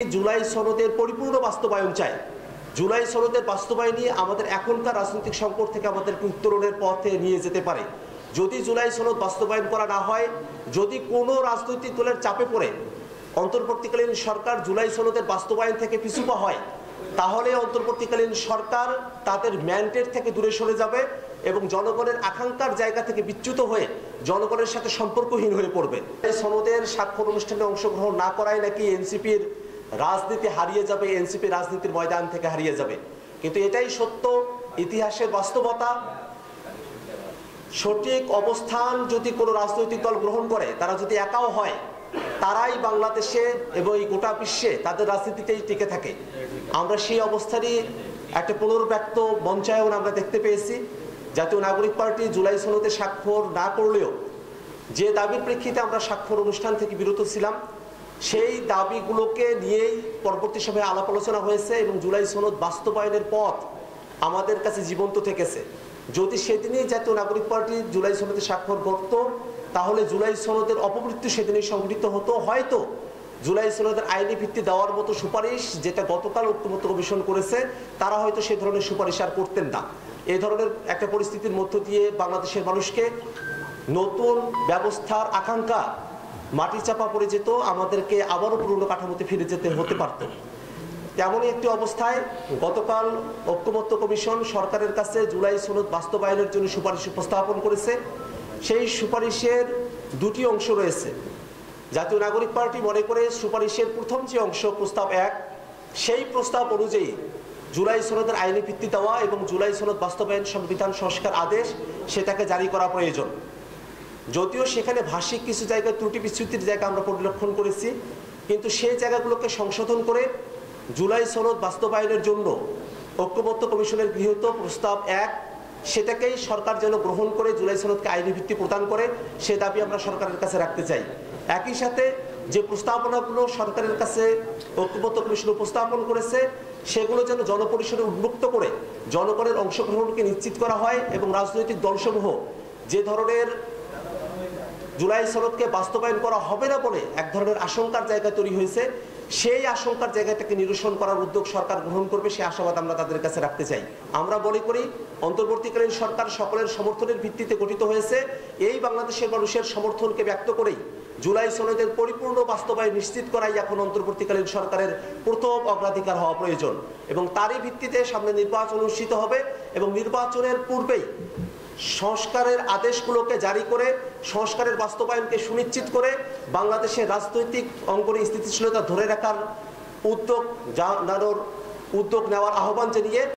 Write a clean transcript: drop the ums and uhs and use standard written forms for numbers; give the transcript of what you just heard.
জুলাই সনদের পরিপূর্ণ বাস্তবায়ন চাই। জুলাই সনদের বাস্তবায়নই আমাদের এখনকার রাজনৈতিক সংকট থেকে আমাদেরকে উত্তরণের পথে নিয়ে যেতে পারে। যদি জুলাই সনদ বাস্তবায়ন করা না হয়, যদি কোনো রাজনৈতিক দলের চাপে পড়ে অন্তর্বর্তীকালীন সরকার জুলাই সনদের বাস্তবায়ন থেকে পিছুপা হয়, তাহলে অন্তর্বর্তীকালীন সরকার তাদের ম্যান্ডেট থেকে দূরে সরে যাবে এবং জনগণের আকাঙ্ক্ষার জায়গা থেকে বিচ্যুত হয়ে জনগণের সাথে সম্পর্কহীন হয়ে পড়বে। এই সনদের স্বাক্ষর অনুষ্ঠানে অংশগ্রহণ না করায় নাকি এনসিপির রাজনীতি হারিয়ে যাবে, এনসিপি রাজনীতির ময়দান থেকে হারিয়ে যাবে। কিন্তু এটাই সত্য, ইতিহাসের বাস্তবতা। সঠিক অবস্থান যদি কোনো রাজনৈতিক দল গ্রহণ করে, তারা যদি একাও হয়, তারাই বাংলাদেশে এবং এই গোটা বিশ্বে তাদের রাজনীতিতেই টিকে থাকে। আমরা সেই অবস্থারই একটা পুনর্ব্যক্ত মঞ্চায়ন আমরা দেখতে পেয়েছি। জাতীয় নাগরিক পার্টি জুলাই সনদে স্বাক্ষর না করলেও যে দাবির প্রেক্ষিতে আমরা স্বাক্ষর অনুষ্ঠান থেকে বিরত ছিলাম, সেই দাবিগুলোকে নিয়েই পরবর্তী সময়ে আলাপ আলোচনা হয়েছে এবং জুলাই সনদ বাস্তবায়নের পথ আমাদের কাছে জীবন্ত থেকেছে। যদি সেদিনই জাতীয় নাগরিক পার্টি জুলাই সনদে স্বাক্ষর করত, তাহলে জুলাই সনদের অপমৃত্যু সেদিনই সংঘটিত হতো। হয়তো জুলাই সনদের আইনি ভিত্তি দেওয়ার মতো সুপারিশ যেটা গতকাল ঐক্যমত্য কমিশন করেছে, তারা হয়তো সে ধরনের সুপারিশ আর করতেন না। এই ধরনের একটা পরিস্থিতির মধ্য দিয়ে বাংলাদেশের মানুষকে নতুন ব্যবস্থার আকাঙ্ক্ষা মাটি চাপা পড়ে যেত, আমাদেরকে আবারও পুরনো কাঠামোতে ফিরে যেতে হতে পারত। তেমনই একটি অবস্থায় গতকাল ঐক্যমত্য কমিশন সরকারের কাছে জুলাই সনদ বাস্তবায়নের জন্য সুপারিশ উপস্থাপন করেছে। সেই সুপারিশের দুটি অংশ রয়েছে। জাতীয় নাগরিক পার্টি মনে করে সুপারিশের প্রথম যে অংশ প্রস্তাব 1, সেই প্রস্তাব অনুযায়ী জুলাই সনদের আইনি ভিত্তি দেওয়া এবং জুলাই সনদ বাস্তবায়ন সংবিধান সংস্কার আদেশ সেটাকে জারি করা প্রয়োজন। যদিও সেখানে ভাষিক কিছু জায়গায় ত্রুটি বিচ্যুতির জায়গা আমরা পরিলক্ষণ করেছি, কিন্তু সেই জায়গাগুলোকে সংশোধন করে জুলাই সনদ বাস্তবায়নের জন্য ঐক্যমত্য কমিশনের গৃহীত প্রস্তাব 1 সেটাকেই সরকার যেন গ্রহণ করে জুলাই সনদকে আইনি ভিত্তি প্রদান করে, সে দাবি আমরা সরকারের কাছে রাখতে চাই। একই সাথে যে প্রস্তাবনাগুলো সরকারের কাছে ঐক্যমত্য কমিশন উপস্থাপন করেছে, সেগুলো যেন জনপরিসরে উন্মুক্ত করে জনগণের অংশগ্রহণকে নিশ্চিত করা হয় এবং রাজনৈতিক দলসমূহ যে ধরনের জুলাই সনদকে বাস্তবায়ন করা হবে না বলে এক ধরনের আশঙ্কার জায়গা তৈরি হয়েছে, সেই আশঙ্কার জায়গাটাকে নিরসন করার উদ্যোগ সরকার গ্রহণ করবে, সেই আশাবাদ আমরা তাদের কাছে রাখতে চাই। আমরা মনে করি অন্তর্বর্তীকালীন সরকার সকলের সমর্থনের ভিত্তিতে গঠিত হয়েছে। এই বাংলাদেশের মানুষের সমর্থনকে ব্যক্ত করেই জুলাই সনদের পরিপূর্ণ বাস্তবায়ন নিশ্চিত করাই এখন অন্তর্বর্তীকালীন সরকারের প্রথম অগ্রাধিকার হওয়া প্রয়োজন এবং তারই ভিত্তিতে সামনে নির্বাচন অনুষ্ঠিত হবে এবং নির্বাচনের পূর্বেই সংস্কারের আদেশগুলোকে জারি করে সংস্কারের বাস্তবায়নকে সুনিশ্চিত করে বাংলাদেশের রাজনৈতিক অঙ্গনে স্থিতিশীলতা ধরে রাখার উদ্যোগ নেওয়ার আহ্বান জানিয়ে